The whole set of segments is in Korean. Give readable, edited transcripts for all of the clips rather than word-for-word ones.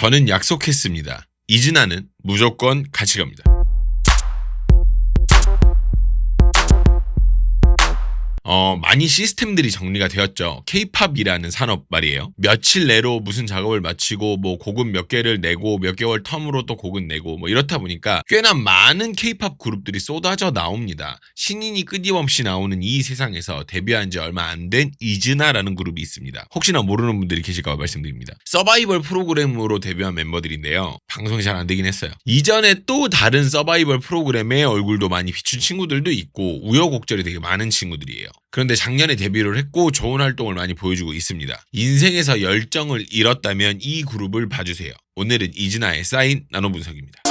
저는 약속했습니다. 이즈나는 무조건 같이 갑니다. 많이 시스템들이 정리가 되었죠. K-팝이라는 산업 말이에요. 며칠 내로 무슨 작업을 마치고 뭐 곡은 몇 개를 내고 몇 개월 텀으로 또 곡은 내고 뭐 이렇다 보니까 꽤나 많은 K-팝 그룹들이 쏟아져 나옵니다. 신인이 끊임없이 나오는 이 세상에서 데뷔한 지 얼마 안 된 이즈나라는 그룹이 있습니다. 혹시나 모르는 분들이 계실까 봐 말씀드립니다. 서바이벌 프로그램으로 데뷔한 멤버들인데요. 방송이 잘 안 되긴 했어요. 이전에 또 다른 서바이벌 프로그램에 얼굴도 많이 비춘 친구들도 있고 우여곡절이 되게 많은 친구들이에요. 그런데 작년에 데뷔를 했고 좋은 활동을 많이 보여주고 있습니다. 인생에서 열정을 잃었다면 이 그룹을 봐주세요. 오늘은 이즈나의 사인 나눠 분석입니다.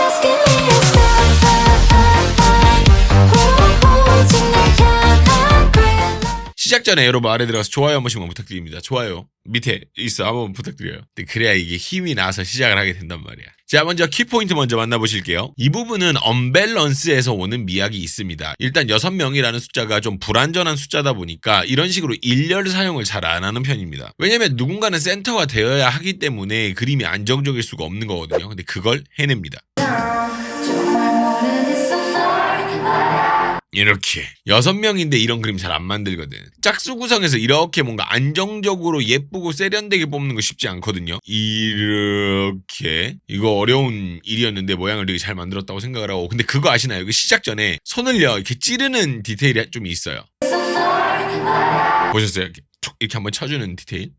시작 전에 여러분 아래 들어가서 좋아요 한 번씩만 부탁드립니다. 좋아요 밑에 있어 한번 부탁드려요. 그래야 이게 힘이 나서 시작을 하게 된단 말이야. 자, 먼저 키포인트 먼저 만나보실게요. 이 부분은 언밸런스에서 오는 미학이 있습니다. 일단 6명이라는 숫자가 좀 불완전한 숫자다 보니까 이런 식으로 일렬 사용을 잘 안 하는 편입니다. 왜냐면 누군가는 센터가 되어야 하기 때문에 그림이 안정적일 수가 없는 거거든요. 근데 그걸 해냅니다. 이렇게 6명인데 이런 그림 잘 안 만들거든. 짝수 구성에서 이렇게 뭔가 안정적으로 예쁘고 세련되게 뽑는 거 쉽지 않거든요. 이렇게 이거 어려운 일이었는데 모양을 되게 잘 만들었다고 생각을 하고, 근데 그거 아시나요? 이거 시작 전에 손을요 이렇게 찌르는 디테일이 좀 있어요. 보셨어요? 이렇게 한번 쳐주는 디테일.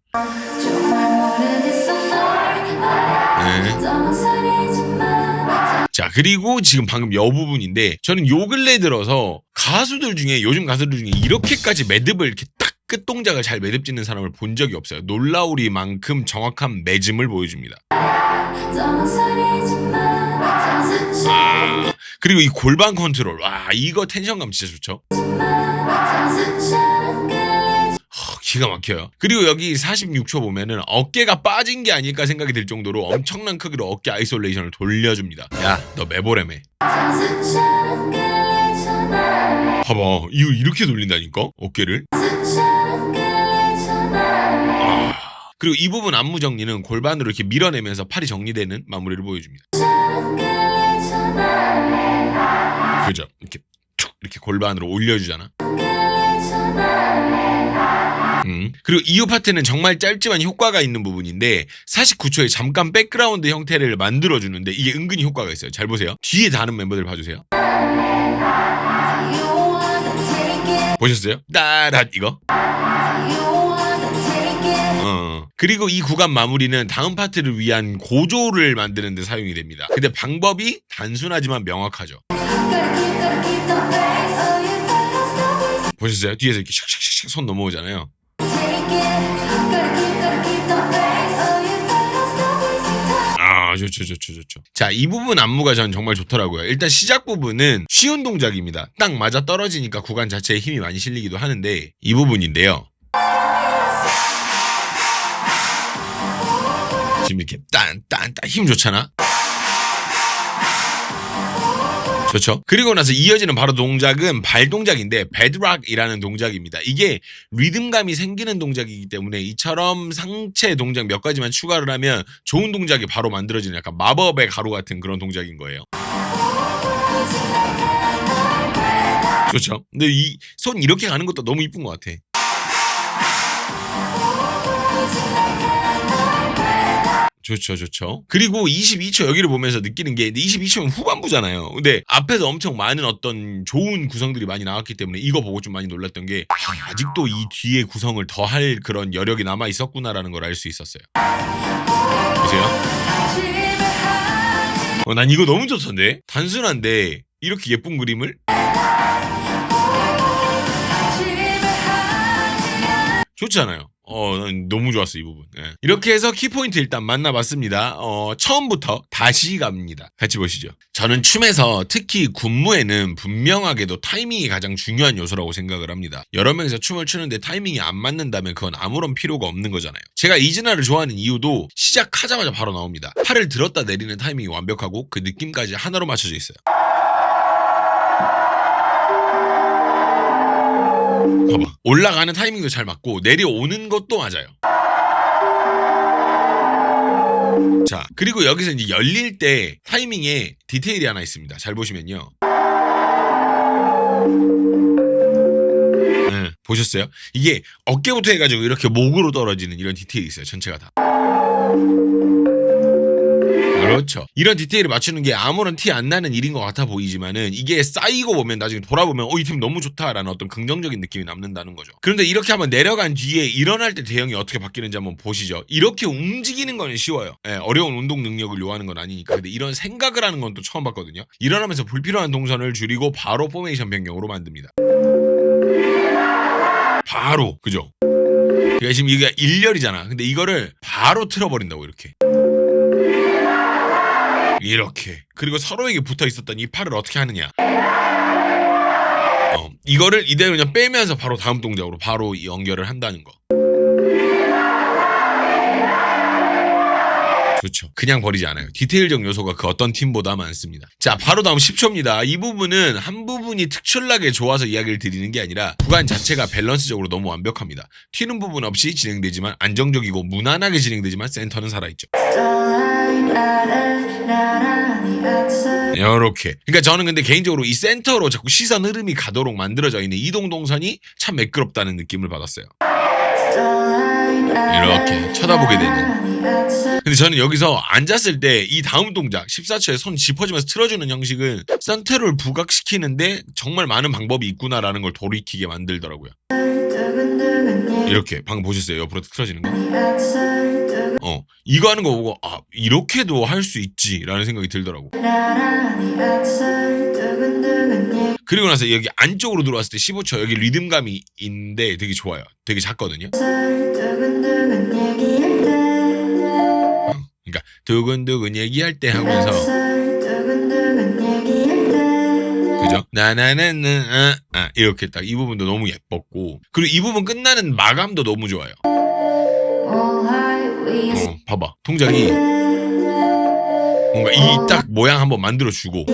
네. 자, 그리고 지금 방금 여 부분인데 저는 요 근래 들어서 가수들 중에 요즘 가수들 중에 이렇게까지 매듭을 이렇게 딱 끝 동작을 잘 매듭 짓는 사람을 본 적이 없어요. 놀라우리만큼 정확한 매짐을 보여줍니다. 그리고 이 골반 컨트롤, 와 이거 텐션감 진짜 좋죠. 기가 막혀요. 그리고 여기 46초 보면은 어깨가 빠진 게 아닐까 생각이 들 정도로 엄청난 크기로 어깨 아이솔레이션을 돌려줍니다. 야, 너 매보래매. 봐봐, 이거 이렇게 돌린다니까? 어깨를. 그리고 이 부분 안무 정리는 골반으로 이렇게 밀어내면서 팔이 정리되는 마무리를 보여줍니다. 그죠? 이렇게 툭 이렇게 골반으로 올려주잖아. 그리고 이 파트는 정말 짧지만 효과가 있는 부분인데 49초에 잠깐 백그라운드 형태를 만들어주는데 이게 은근히 효과가 있어요. 잘 보세요. 뒤에 다른 멤버들 봐주세요. 보셨어요? 따라 이거. 그리고 이 구간 마무리는 다음 파트를 위한 고조를 만드는 데 사용이 됩니다. 근데 방법이 단순하지만 명확하죠. 보셨어요? 뒤에서 이렇게 샥샥샥 손 넘어오잖아요. 좋죠. 자, 이 부분 안무가 전 정말 좋더라고요. 일단 시작 부분은 쉬운 동작입니다. 딱 맞아 떨어지니까 구간 자체에 힘이 많이 실리기도 하는데 이 부분인데요. 지금 이렇게 딴 힘 좋잖아. 그렇죠. 그리고 나서 이어지는 바로 동작은 발 동작인데 배드락이라는 동작입니다. 이게 리듬감이 생기는 동작이기 때문에 이처럼 상체 동작 몇 가지만 추가를 하면 좋은 동작이 바로 만들어지는 약간 마법의 가루 같은 그런 동작인 거예요. 그렇죠. 근데 이 손 이렇게 가는 것도 너무 이쁜 것 같아. 좋죠. 그리고 22초 여기를 보면서 느끼는 게 22초면 후반부잖아요. 근데 앞에서 엄청 많은 어떤 좋은 구성들이 많이 나왔기 때문에 이거 보고 좀 많이 놀랐던 게 아직도 이 뒤에 구성을 더 할 그런 여력이 남아 있었구나라는 걸 알 수 있었어요. 보세요. 난 이거 너무 좋던데? 단순한데 이렇게 예쁜 그림을? 좋지 않아요? 난 너무 좋았어, 이 부분. 네. 이렇게 해서 키포인트 일단 만나봤습니다. 처음부터 다시 갑니다. 같이 보시죠. 저는 춤에서 특히 군무에는 분명하게도 타이밍이 가장 중요한 요소라고 생각을 합니다. 여러 명이서 춤을 추는데 타이밍이 안 맞는다면 그건 아무런 필요가 없는 거잖아요. 제가 이즈나를 좋아하는 이유도 시작하자마자 바로 나옵니다. 팔을 들었다 내리는 타이밍이 완벽하고 그 느낌까지 하나로 맞춰져 있어요. 봐봐. 올라가는 타이밍도 잘 맞고 내려오는 것도 맞아요. 자, 그리고 여기서 이제 열릴 때 타이밍에 디테일이 하나 있습니다. 잘 보시면요. 네, 보셨어요? 이게 어깨부터 해가지고 이렇게 목으로 떨어지는 이런 디테일이 있어요. 전체가 다. 그렇죠. 이런 디테일을 맞추는 게 아무런 티 안 나는 일인 것 같아 보이지만은 이게 쌓이고 보면 나중에 돌아보면 이 팀 너무 좋다라는 어떤 긍정적인 느낌이 남는다는 거죠. 그런데 이렇게 한번 내려간 뒤에 일어날 때 대형이 어떻게 바뀌는지 한번 보시죠. 이렇게 움직이는 거는 쉬워요. 예, 어려운 운동 능력을 요하는 건 아니니까. 근데 이런 생각을 하는 건 또 처음 봤거든요. 일어나면서 불필요한 동선을 줄이고 바로 포메이션 변경으로 만듭니다. 바로, 그죠? 그러니까 지금 이게 1열이잖아. 근데 이거를 바로 틀어버린다고 이렇게. 그리고 서로에게 붙어 있었던 이 팔을 어떻게 하느냐. 이거를 이대로 그냥 빼면서 바로 다음 동작으로 바로 연결을 한다는 거. 좋죠. 그냥 버리지 않아요. 디테일적 요소가 그 어떤 팀보다 많습니다. 자, 바로 다음 10초입니다. 이 부분은 한 부분이 특출나게 좋아서 이야기를 드리는 게 아니라 구간 자체가 밸런스적으로 너무 완벽합니다. 튀는 부분 없이 진행되지만 안정적이고 무난하게 진행되지만 센터는 살아있죠. 이렇게. 그러니까 저는 근데 개인적으로 이 센터로 자꾸 시선 흐름이 가도록 만들어져 있는 이동 동선이 참 매끄럽다는 느낌을 받았어요. 이렇게 쳐다보게 되는. 근데 저는 여기서 앉았을 때 이 다음 동작 14초에 손 짚어주면서 틀어주는 형식은 상태를 부각시키는데 정말 많은 방법이 있구나라는 걸 돌이키게 만들더라고요. 이렇게 방금 보셨어요? 옆으로 틀어지는 거? 이거 하는 거 보고 이렇게도 할 수 있지라는 생각이 들더라고. 그리고 나서 여기 안쪽으로 들어왔을 때 15초 여기 리듬감이 있는데 되게 좋아요. 되게 작거든요. 그러니까 두근두근 얘기할 때 하면서 그죠? 나나나나 이렇게 딱 이 부분도 너무 예뻤고 그리고 이 부분 끝나는 마감도 너무 좋아요. 봐봐 동작이 뭔가 이 딱 모양 한번 만들어주고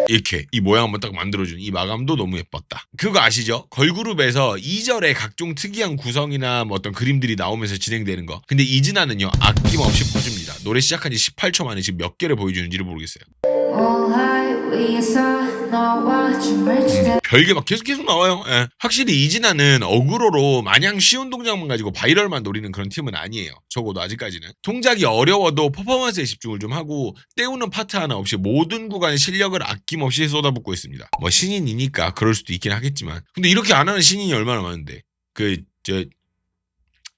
이렇게 이 모양 한번 딱 만들어주는 이 마감도 너무 예뻤다. 그거 아시죠? 걸그룹에서 2절에 각종 특이한 구성이나 뭐 어떤 그림들이 나오면서 진행되는 거. 근데 이진아는요 아낌없이 퍼줍니다. 노래 시작한 지 18초 만에 지금 몇 개를 보여주는지를 모르겠어요. 별게 막 계속 나와요. 예. 확실히 이진아는 어그로로 마냥 쉬운 동작만 가지고 바이럴만 노리는 그런 팀은 아니에요. 적어도 아직까지는. 동작이 어려워도 퍼포먼스에 집중을 좀 하고 때우는 파트 하나 없이 모든 구간의 실력을 아낌없이 쏟아붓고 있습니다. 뭐 신인이니까 그럴 수도 있긴 하겠지만 근데 이렇게 안 하는 신인이 얼마나 많은데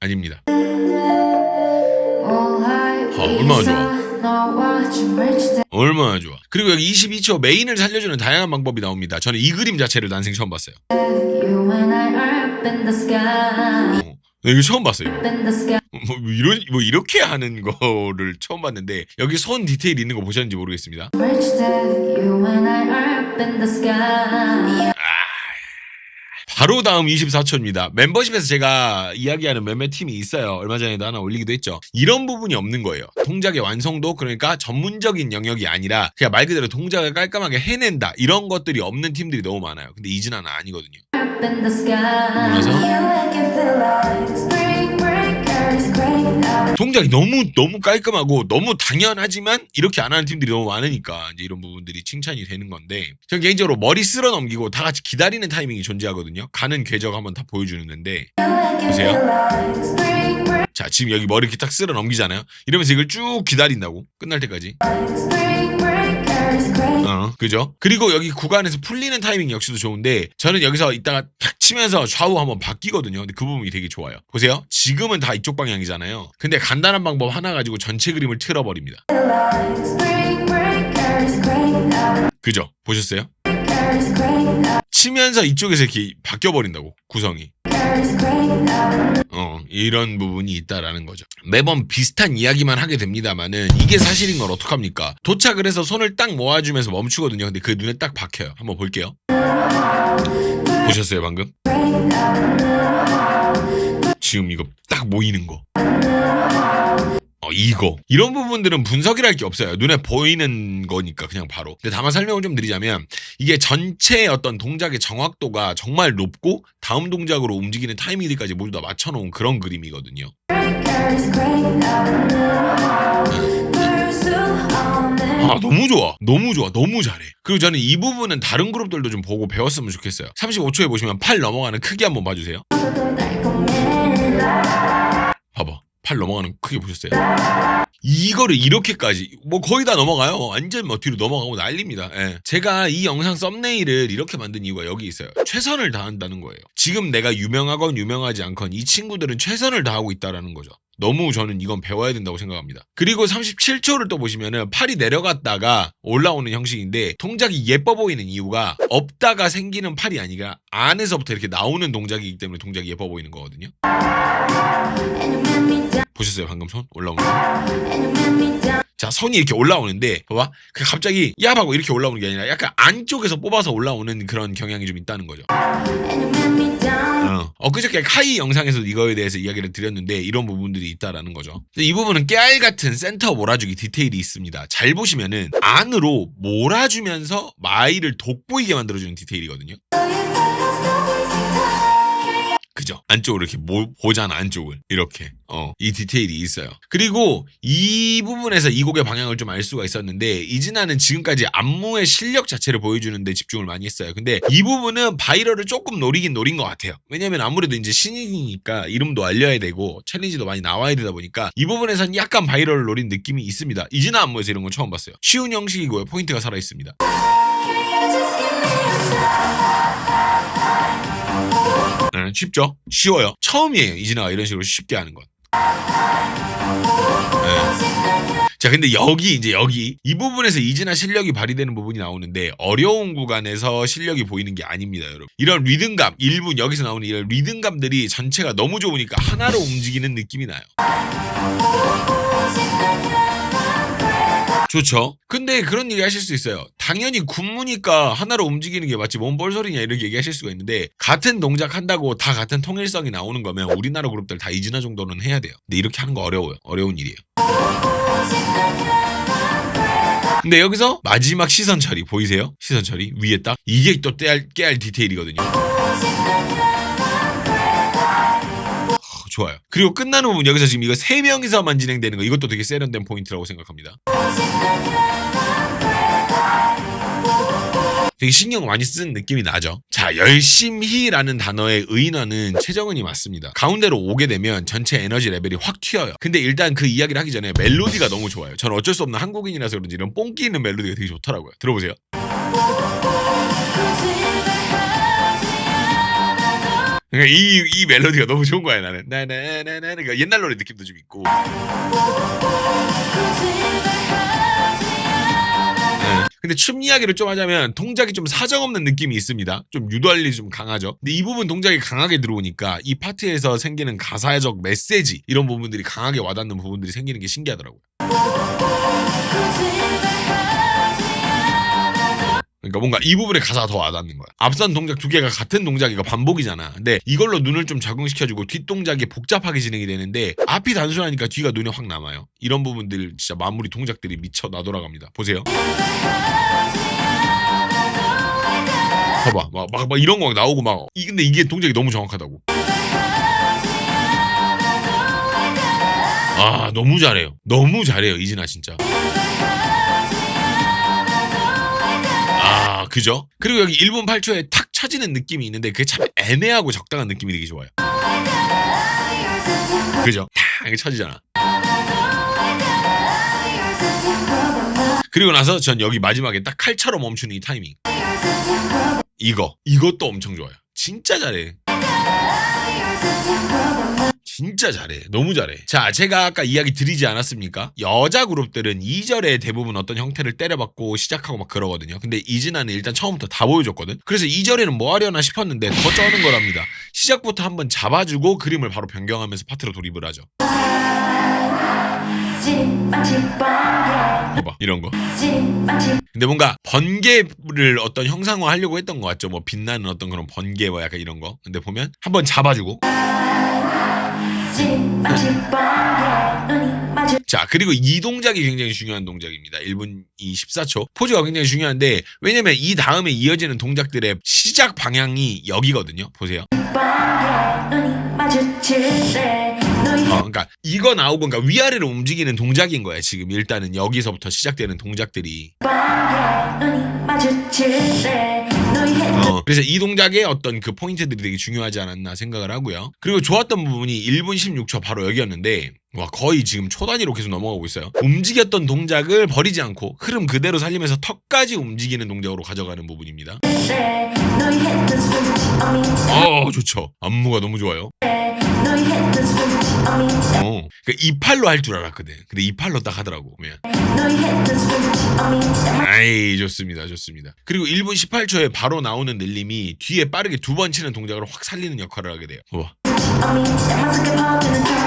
아닙니다. 얼마나 좋아. 얼마나 좋아. 그리고 여기 22초 메인을 살려주는 다양한 방법이 나옵니다. 저는 이 그림 자체를 난생 처음 봤어요. 이거 처음 봤어요. 뭐 이렇게 하는 거를 처음 봤는데 여기 손 디테일 있는 거 보셨는지 모르겠습니다. 바로 다음 24초입니다. 멤버십에서 제가 이야기하는 몇몇 팀이 있어요. 얼마 전에도 하나 올리기도 했죠. 이런 부분이 없는 거예요. 동작의 완성도 그러니까 전문적인 영역이 아니라 그냥 말 그대로 동작을 깔끔하게 해낸다. 이런 것들이 없는 팀들이 너무 많아요. 근데 이진아는 아니거든요. 그래서 동작이 너무 깔끔하고 너무 당연하지만 이렇게 안 하는 팀들이 너무 많으니까 이제 이런 부분들이 칭찬이 되는 건데 저는 개인적으로 머리 쓸어 넘기고 다 같이 기다리는 타이밍이 존재하거든요. 가는 궤적 한번 다 보여주는데 보세요. 자 지금 여기 머리 이렇게 딱 쓸어 넘기잖아요. 이러면서 이걸 쭉 기다린다고 끝날 때까지. 그죠? 그리고 여기 구간에서 풀리는 타이밍 역시도 좋은데 저는 여기서 이따가 탁 치면서 좌우 한번 바뀌거든요. 근데 그 부분이 되게 좋아요. 보세요. 지금은 다 이쪽 방향이잖아요. 근데 간단한 방법 하나 가지고 전체 그림을 틀어버립니다. 그죠? 보셨어요? 치면서 이쪽에서 이렇게 바뀌어버린다고 구성이. 이런 부분이 있다라는 거죠. 매번 비슷한 이야기만 하게 됩니다만은 이게 사실인 걸 어떡합니까? 도착을 해서 손을 딱 모아주면서 멈추거든요. 근데 그 눈에 딱 박혀요. 한번 볼게요. 보셨어요 방금? 지금 이거 딱 모이는 거. 이런 부분들은 분석이랄 게 없어요. 눈에 보이는 거니까 그냥 바로. 근데 다만 설명을 좀 드리자면 이게 전체의 어떤 동작의 정확도가 정말 높고 다음 동작으로 움직이는 타이밍들까지 모두 다 맞춰놓은 그런 그림이거든요. 아, 너무 좋아. 너무 좋아. 너무 잘해. 그리고 저는 이 부분은 다른 그룹들도 좀 보고 배웠으면 좋겠어요. 35초에 보시면 팔 넘어가는 크기 한번 봐주세요. 봐봐. 팔 넘어가는 크기 보셨어요? 이거를 이렇게까지 뭐 거의 다 넘어가요. 완전 뭐 뒤로 넘어가고 난립니다. 예. 제가 이 영상 썸네일을 이렇게 만든 이유가 여기 있어요. 최선을 다한다는 거예요. 지금 내가 유명하건 유명하지 않건 이 친구들은 최선을 다하고 있다라는 거죠. 너무 저는 이건 배워야 된다고 생각합니다. 그리고 37초를 또 보시면은 팔이 내려갔다가 올라오는 형식인데 동작이 예뻐 보이는 이유가 없다가 생기는 팔이 아니라 안에서부터 이렇게 나오는 동작이기 때문에 동작이 예뻐 보이는 거거든요. 보셨어요? 방금 손 올라오는 거. 자, 선이 이렇게 올라오는데 봐봐. 그 갑자기 야 하고 이렇게 올라오는 게 아니라 약간 안쪽에서 뽑아서 올라오는 그런 경향이 좀 있다는 거죠. 그저께 카이 영상에서도 이거에 대해서 이야기를 드렸는데 이런 부분들이 있다라는 거죠. 이 부분은 깨알 같은 센터 몰아주기 디테일이 있습니다. 잘 보시면은 안으로 몰아주면서 마이를 돋보이게 만들어주는 디테일이거든요. 그죠? 안쪽으로 이렇게 보잖아, 안쪽을. 이렇게. 이 디테일이 있어요. 그리고 이 부분에서 이 곡의 방향을 좀 알 수가 있었는데, 이진아는 지금까지 안무의 실력 자체를 보여주는데 집중을 많이 했어요. 근데 이 부분은 바이럴을 조금 노리긴 노린 것 같아요. 왜냐면 아무래도 이제 신인이니까 이름도 알려야 되고, 챌린지도 많이 나와야 되다 보니까 이 부분에서는 약간 바이럴을 노린 느낌이 있습니다. 이진아 안무에서 이런 건 처음 봤어요. 쉬운 형식이고요. 포인트가 살아있습니다. 쉽죠? 쉬워요. 처음이에요. 이진아가 이런 식으로 쉽게 하는 건. 네. 자, 근데 여기 이 부분에서 이진아 실력이 발휘되는 부분이 나오는데 어려운 구간에서 실력이 보이는 게 아닙니다, 여러분. 이런 리듬감, 1분 여기서 나오는 이런 리듬감들이 전체가 너무 좋으니까 하나로 움직이는 느낌이 나요. 좋죠. 근데 그런 얘기 하실 수 있어요. 당연히 군무니까 하나로 움직이는 게 맞지 뭔 뻘소리냐 이렇게 얘기하실 수가 있는데 같은 동작 한다고 다 같은 통일성이 나오는 거면 우리나라 그룹들 다 이진아 정도는 해야 돼요. 근데 이렇게 하는 거 어려워요. 어려운 일이에요. 근데 여기서 마지막 시선 처리 보이세요? 시선 처리 위에 딱 이게 또 깨알 디테일이거든요. 좋아요. 그리고 끝나는 부분 여기서 지금 이거 3명이서만 진행되는 거 이것도 되게 세련된 포인트라고 생각합니다. 되게 신경 많이 쓴 느낌이 나죠. 자, 열심히라는 단어의 의인어는 최정은이 맞습니다. 가운데로 오게 되면 전체 에너지 레벨이 확 튀어요. 근데 일단 그 이야기를 하기 전에 멜로디가 너무 좋아요. 저는 어쩔 수 없는 한국인이라서 그런지 이런 뽕끼 있는 멜로디가 되게 좋더라고요. 들어보세요. 그러니까 이 멜로디가 너무 좋은 거야 나는. 나나나나 그러니까 옛날 노래 느낌도 좀 있고. 근데 춤 이야기를 좀 하자면 동작이 좀 사정없는 느낌이 있습니다. 좀 유도할리 좀 강하죠. 근데 이 부분 동작이 강하게 들어오니까 이 파트에서 생기는 가사적 메시지 이런 부분들이 강하게 와닿는 부분들이 생기는 게 신기하더라고요. 그러니까 뭔가 이 부분에 가사가 더 와닿는 거야. 앞선 동작 2개가 같은 동작이고 반복이잖아. 근데 이걸로 눈을 좀 적응시켜주고 뒷동작이 복잡하게 진행이 되는데 앞이 단순하니까 뒤가 눈에 확 남아요. 이런 부분들 진짜 마무리 동작들이 미쳐 나돌아갑니다. 보세요. 봐봐 막 이런 거 나오고 막 근데 이게 동작이 너무 정확하다고. 아 너무 잘해요 이진아 진짜. 그죠? 그리고 여기 1분 8초에 탁 쳐지는 느낌이 있는데 그게 참 애매하고 적당한 느낌이 되게 좋아요. 그죠? 탁 이렇게 쳐지잖아. 그리고 나서 전 여기 마지막에 딱 칼처럼 멈추는 이 타이밍. 이것도 엄청 좋아요. 진짜 잘해. 진짜 잘해. 너무 잘해. 자, 제가 아까 이야기 드리지 않았습니까? 여자 그룹들은 2절에 대부분 어떤 형태를 때려받고 시작하고 막 그러거든요. 근데 이진아는 일단 처음부터 다 보여줬거든. 그래서 2절에는 뭐 하려나 싶었는데 더 쩌는 거랍니다. 시작부터 한번 잡아주고 그림을 바로 변경하면서 파트로 돌입을 하죠. 봐봐 이런 거. 근데 뭔가 번개를 어떤 형상화 하려고 했던 것 같죠. 뭐 빛나는 어떤 그런 번개 뭐 약간 이런 거. 근데 보면 한번 잡아주고 자 그리고 이 동작이 굉장히 중요한 동작입니다. 1분 14초 포즈가 굉장히 중요한데 왜냐면 이 다음에 이어지는 동작들의 시작 방향이 여기거든요. 보세요. 그러니까 이거 나오고 그러니까 위아래로 움직이는 동작인 거야. 지금 일단은 여기서부터 시작되는 동작들이. 그래서 이 동작의 어떤 그 포인트들이 되게 중요하지 않았나 생각을 하고요. 그리고 좋았던 부분이 1분 16초 바로 여기였는데 와 거의 지금 초 단위로 계속 넘어가고 있어요. 움직였던 동작을 버리지 않고 흐름 그대로 살리면서 턱까지 움직이는 동작으로 가져가는 부분입니다. 좋죠. 안무가 너무 좋아요. 그러니까 이 팔로 할 줄 알았거든. 근데 이 팔로 딱 하더라고. 아이 좋습니다. 그리고 1분 18초에 바로 나오는 늘림이 뒤에 빠르게 2번 치는 동작을 확 살리는 역할을 하게 돼요. 와.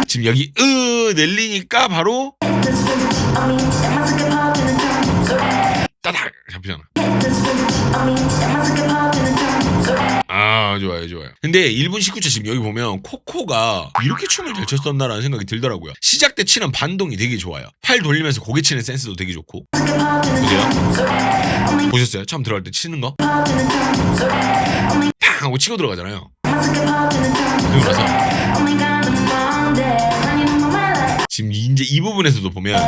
지금 여기 늘리니까 바로 따닥 잡히잖아. 좋아요. 근데 1분 19초 지금 여기 보면 코코가 이렇게 춤을 잘 췄었나라는 생각이 들더라고요. 시작 때 치는 반동이 되게 좋아요. 팔 돌리면서 고개 치는 센스도 되게 좋고. 보세요. 보셨어요? 처음 들어갈 때 치는 거? 팡 하고 치고 들어가잖아요. 그리고 나서 지금 이제 이 부분에서도 보면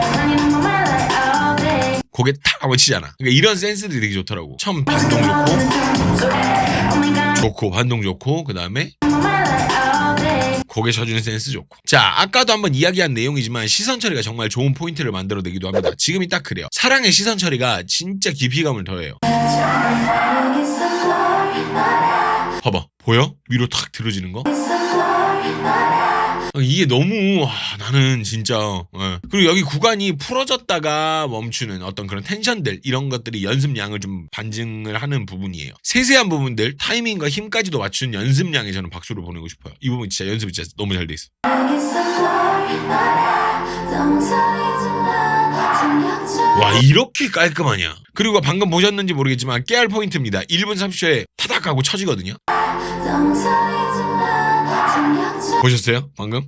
고개 탁 하고 치잖아. 그러니까 이런 센스들이 되게 좋더라고. 처음 반동 좋고 반동 좋고 그 다음에 고개 쳐주는 센스 좋고. 자 아까도 한번 이야기한 내용이지만 시선 처리가 정말 좋은 포인트를 만들어내기도 합니다. 지금이 딱 그래요. 사랑의 시선 처리가 진짜 깊이감을 더해요. 봐봐 보여? 위로 탁 들어지는 거? 이게 너무 나는 진짜 그리고 여기 구간이 풀어졌다가 멈추는 어떤 그런 텐션들 이런 것들이 연습량을 좀 반증을 하는 부분이에요. 세세한 부분들 타이밍과 힘까지도 맞춘 연습량에 저는 박수를 보내고 싶어요. 이 부분 진짜 연습이 진짜 너무 잘 돼 있어. 와 이렇게 깔끔하냐. 그리고 방금 보셨는지 모르겠지만 깨알 포인트입니다. 1분 30초에 타닥 하고 쳐지거든요. 보셨어요? 방금?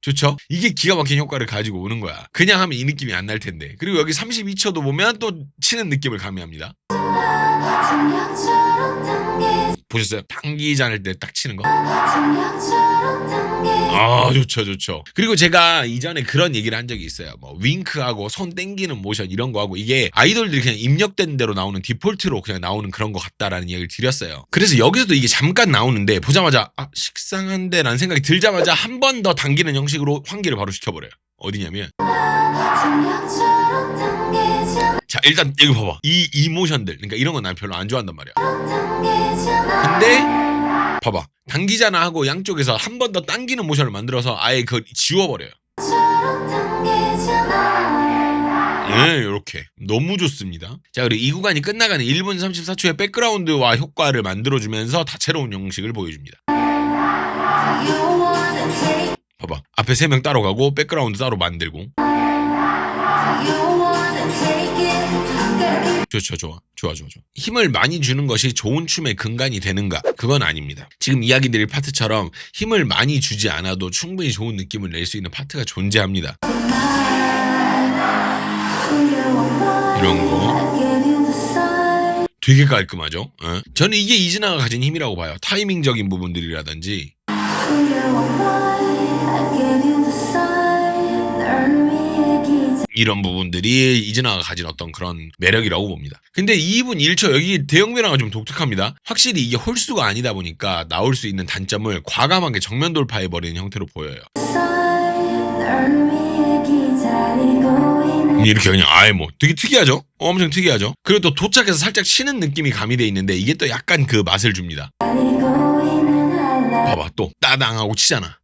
좋죠? 이게 기가 막힌 효과를 가지고 오는 거야. 그냥 하면 이 느낌이 안 날 텐데. 그리고 여기 32초도 보면 또 치는 느낌을 가미합니다. 보셨어요? 당기지 않을 때 딱 치는 거. 좋죠. 그리고 제가 이전에 그런 얘기를 한 적이 있어요. 뭐 윙크하고 손 땡기는 모션 이런 거 하고 이게 아이돌들이 그냥 입력된 대로 나오는 디폴트로 그냥 나오는 그런 거 같다라는 얘기를 드렸어요. 그래서 여기서도 이게 잠깐 나오는데 보자마자 식상한데 라는 생각이 들자마자 한 번 더 당기는 형식으로 환기를 바로 시켜버려요. 어디냐면 자 일단 여기 봐봐. 이 이모션들 그러니까 이런 건 난 별로 안 좋아한단 말이야. 근데 봐봐 당기잖아 하고 양쪽에서 한 번 더 당기는 모션을 만들어서 아예 그걸 지워버려요. 이렇게 너무 좋습니다. 자 그리고 이 구간이 끝나가는 1분 34초의 백그라운드와 효과를 만들어주면서 다채로운 형식을 보여줍니다. 봐봐 앞에 3명 따로 가고 백그라운드 따로 만들고. 좋아. 힘을 많이 주는 것이 좋은 춤의 근간이 되는가? 그건 아닙니다. 지금 이야기 드릴 파트처럼 힘을 많이 주지 않아도 충분히 좋은 느낌을 낼 수 있는 파트가 존재합니다. 이런 거 되게 깔끔하죠? 저는 이게 이즈나가 가진 힘이라고 봐요. 타이밍적인 부분들이라든지 이런 부분들이 이즈나가 가진 어떤 그런 매력이라고 봅니다. 근데 2분 1초 여기 대형 변화가 좀 독특합니다. 확실히 이게 홀수가 아니다 보니까 나올 수 있는 단점을 과감하게 정면 돌파해버리는 형태로 보여요. 이렇게 그냥 뭐 되게 특이하죠? 엄청 특이하죠? 그리고 또 도착해서 살짝 치는 느낌이 가미돼 있는데 이게 또 약간 그 맛을 줍니다. 봐봐 또 따당하고 치잖아.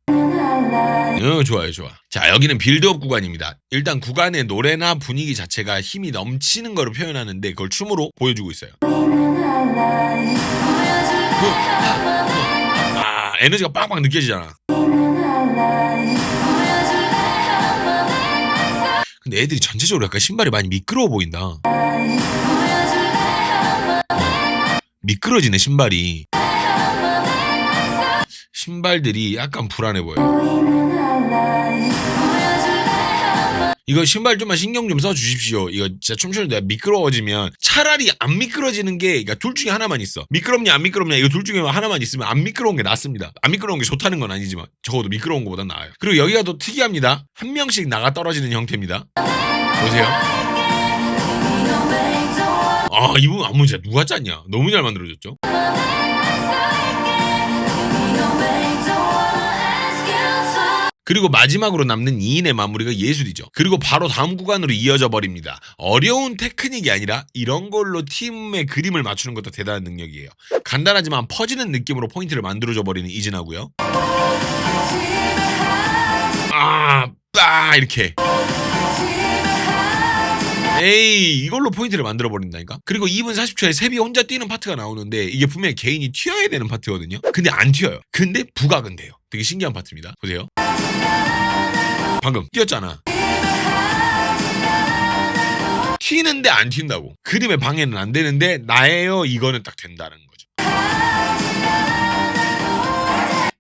좋아요. 자 여기는 빌드업 구간입니다. 일단 구간의 노래나 분위기 자체가 힘이 넘치는 거를 표현하는데 그걸 춤으로 보여주고 있어요. 에너지가 빵빵 느껴지잖아. 근데 애들이 전체적으로 약간 신발이 많이 미끄러워 보인다. 미끄러지네 신발이. 신발들이 약간 불안해 보여. 이거 신발 좀만 신경 좀 써주십시오. 이거 진짜 춤추는데 미끄러워지면 차라리 안 미끄러지는 게 그러니까 둘 중에 하나만 있어. 미끄럽냐 안 미끄럽냐 이거 둘 중에 하나만 있으면 안 미끄러운 게 낫습니다. 안 미끄러운 게 좋다는 건 아니지만 적어도 미끄러운 것보단 나아요. 그리고 여기가 더 특이합니다. 한 명씩 나가 떨어지는 형태입니다. 보세요. 아, 이 부분 안무 진짜 누가 짰냐? 너무 잘 만들어졌죠? 그리고 마지막으로 남는 2인의 마무리가 예술이죠. 그리고 바로 다음 구간으로 이어져 버립니다. 어려운 테크닉이 아니라 이런 걸로 팀의 그림을 맞추는 것도 대단한 능력이에요. 간단하지만 퍼지는 느낌으로 포인트를 만들어줘 버리는 이진아고요. 이렇게. 에이, 이걸로 포인트를 만들어 버린다니까. 그리고 2분 40초에 세비 혼자 뛰는 파트가 나오는데 이게 분명히 개인이 튀어야 되는 파트거든요. 근데 안 튀어요. 근데 부각은 돼요. 되게 신기한 파트입니다. 보세요. 방금 뛰었잖아. 튀는데 안 튄다고. 그림의 방해는 안 되는데 나예요 이거는 딱 된다는 거죠.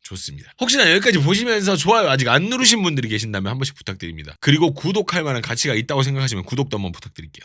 좋습니다. 혹시나 여기까지 보시면서 좋아요 아직 안 누르신 분들이 계신다면 한 번씩 부탁드립니다. 그리고 구독할 만한 가치가 있다고 생각하시면 구독도 한번 부탁드릴게요.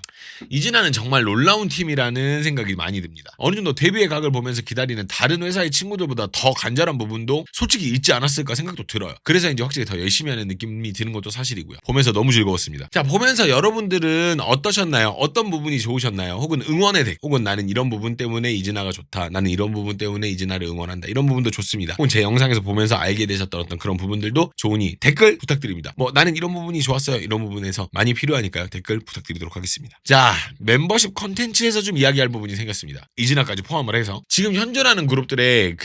이진아는 정말 놀라운 팀이라는 생각이 많이 듭니다. 어느 정도 데뷔의 각을 보면서 기다리는 다른 회사의 친구들보다 더 간절한 부분도 솔직히 있지 않았을까 생각도 들어요. 그래서 이제 확실히 더 열심히 하는 느낌이 드는 것도 사실이고요. 보면서 너무 즐거웠습니다. 자, 보면서 여러분들은 어떠셨나요? 어떤 부분이 좋으셨나요? 혹은 응원의 댓 혹은 나는 이런 부분 때문에 이진아가 좋다. 나는 이런 부분 때문에 이진아를 응원한다. 이런 부분도 좋습니다. 혹은 제 영상에서 보면서 알게 되셨던 어떤 그런 부분들도 좋으니 댓글 부탁드립니다. 뭐 나는 이런 부분이 좋았어요. 이런 부분에서 많이 필요하니까요. 댓글 부탁드리도록 하겠습니다. 자, 멤버십 컨텐츠에서 좀 이야기할 부분이 생겼습니다. 이진아까지 포함을 해서 지금 현존하는 그룹들의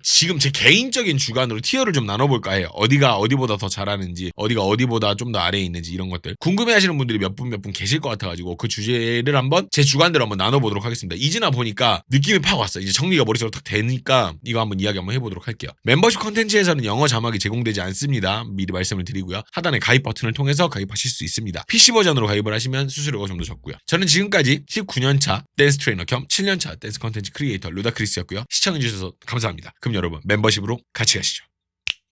지금 제 개인적인 주관으로 티어를 좀 나눠볼까 해요. 어디가 어디보다 더 잘하는지, 어디가 어디보다 좀 더 아래에 있는지 이런 것들 궁금해하시는 분들이 몇 분 계실 것 같아가지고 그 주제를 한번 제 주관대로 한번 나눠보도록 하겠습니다. 이진아 보니까 느낌이 팍 왔어. 이제 정리가 머릿속으로 딱 되니까 이거 한번 이야기 한번 해보도록 할게요. 멤버십 컨텐츠에서는 영어 자막이 제공되지 않습니다. 미리 말씀을 드리고요. 하단의 가입 버튼을 통해서 가입하실 수 있습니다. PC 버전으로 가입을 하시면 수수료가 좀 더 적고요. 저는 지금까지 19년차 댄스 트레이너 겸 7년차 댄스 컨텐츠 크리에이터 루다크리스였고요. 시청해주셔서 감사합니다. 그럼 여러분 멤버십으로 같이 가시죠.